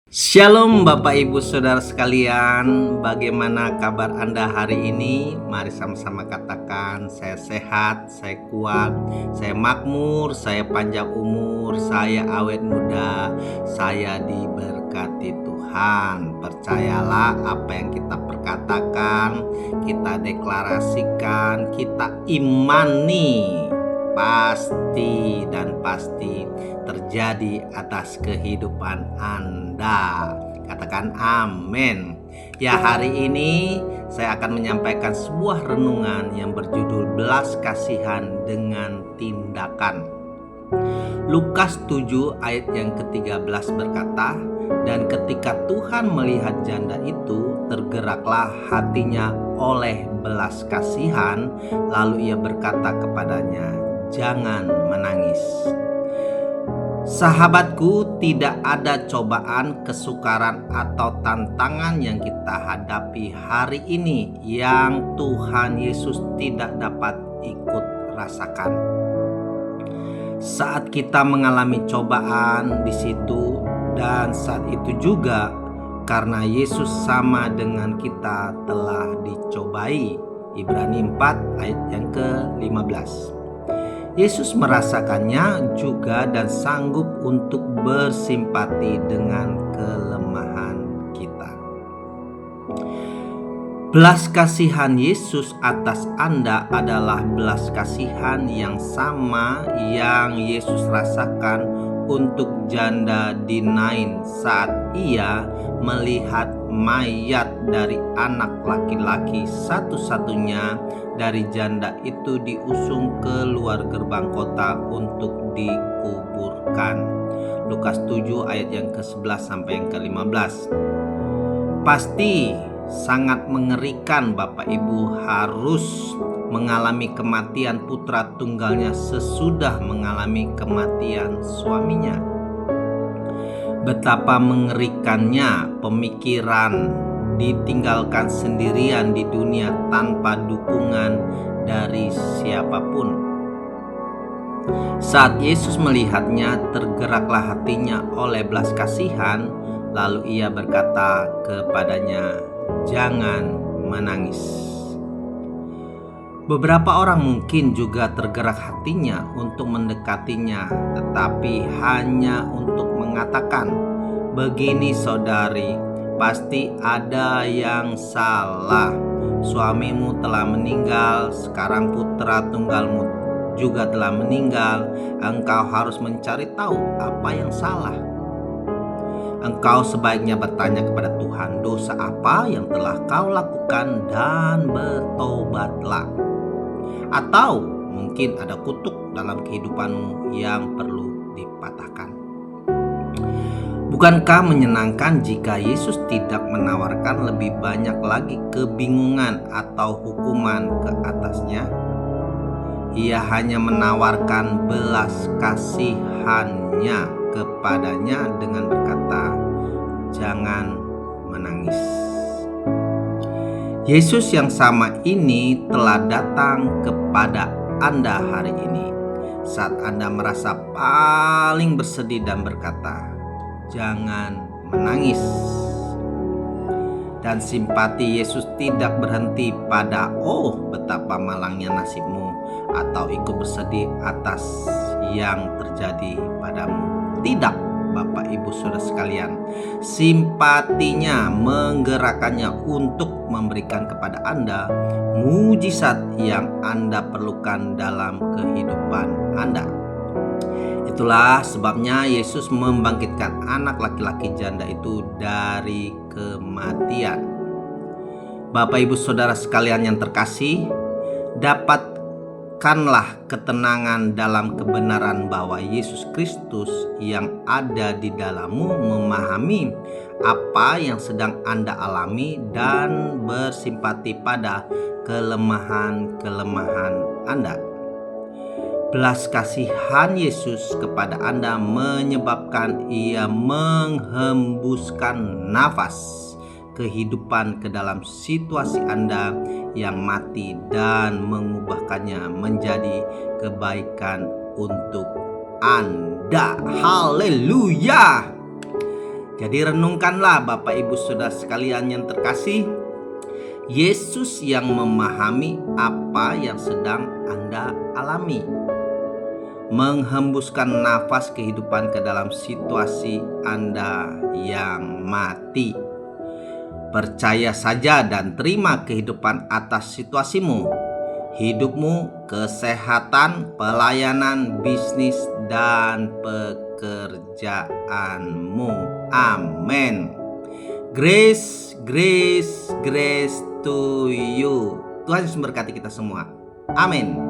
Shalom Bapak Ibu Saudara sekalian, bagaimana kabar Anda hari ini? Mari sama-sama katakan, saya sehat, saya kuat, saya makmur, saya panjang umur, saya awet muda, saya diberkati Tuhan. Percayalah apa yang kita perkatakan, kita deklarasikan, kita imani, pasti dan pasti terjadi atas kehidupan Anda. Katakan amin. Ya, hari ini saya akan menyampaikan sebuah renungan yang berjudul belas kasihan dengan tindakan. Lukas 7 ayat yang ke-13 berkata, "Dan ketika Tuhan melihat janda itu, tergeraklah hatinya oleh belas kasihan, lalu ia berkata kepadanya, 'Jangan menangis.'" Sahabatku, tidak ada cobaan, kesukaran, atau tantangan yang kita hadapi hari ini yang Tuhan Yesus tidak dapat ikut rasakan. Saat kita mengalami cobaan di situ, dan saat itu juga karena Yesus sama dengan kita telah dicobai. Ibrani 4 ayat yang ke-15. Yesus merasakannya juga dan sanggup untuk bersimpati dengan kelemahan kita. Belas kasihan Yesus atas Anda adalah belas kasihan yang sama yang Yesus rasakan untuk janda di Nain saat ia melihat mayat dari anak laki-laki satu-satunya dari janda itu diusung keluar gerbang kota untuk dikuburkan. Lukas 7 ayat yang ke-11 sampai yang ke-15. Pasti sangat mengerikan Bapak Ibu harus mengalami kematian putra tunggalnya sesudah mengalami kematian suaminya. Betapa mengerikannya pemikiran ditinggalkan sendirian di dunia tanpa dukungan dari siapapun. Saat Yesus melihatnya, tergeraklah hatinya oleh belas kasihan, lalu ia berkata kepadanya, "Jangan menangis." Beberapa orang mungkin juga tergerak hatinya untuk mendekatinya, tetapi hanya untuk mengatakan, "Begini saudari, pasti ada yang salah. Suamimu telah meninggal, sekarang putra tunggalmu juga telah meninggal. Engkau harus mencari tahu apa yang salah. Engkau sebaiknya bertanya kepada Tuhan, dosa apa yang telah kau lakukan, dan bertobatlah. Atau mungkin ada kutuk dalam kehidupanmu yang perlu dipatahkan." Bukankah menyenangkan jika Yesus tidak menawarkan lebih banyak lagi kebingungan atau hukuman ke atasnya? Ia hanya menawarkan belas kasihannya kepadanya dengan berkata, "Jangan menangis." Yesus yang sama ini telah datang kepada Anda hari ini saat Anda merasa paling bersedih dan berkata, "Jangan menangis." Dan simpati Yesus tidak berhenti pada "Oh, betapa malangnya nasibmu," atau ikut bersedih atas yang terjadi padamu. Tidak, Bapak Ibu Saudara sekalian. Simpatinya menggerakkannya untuk memberikan kepada Anda mujizat yang Anda perlukan dalam kehidupan Anda. Itulah sebabnya Yesus membangkitkan anak laki-laki janda itu dari kematian. Bapak Ibu Saudara sekalian yang terkasih, dapatkanlah ketenangan dalam kebenaran bahwa Yesus Kristus yang ada di dalammu memahami apa yang sedang Anda alami dan bersimpati pada kelemahan-kelemahan Anda. Belas kasihan Yesus kepada Anda menyebabkan ia menghembuskan nafas kehidupan ke dalam situasi Anda yang mati dan mengubahkannya menjadi kebaikan untuk Anda. Haleluya! Jadi renungkanlah Bapak Ibu Saudara sekalian yang terkasih, Yesus yang memahami apa yang sedang Anda alami, menghembuskan nafas kehidupan ke dalam situasi Anda yang mati. Percaya saja dan terima kehidupan atas situasimu, hidupmu, kesehatan, pelayanan, bisnis, dan pekerjaanmu. Amin. Grace, grace, grace to you. Tuhan Yesus memberkati kita semua. Amin.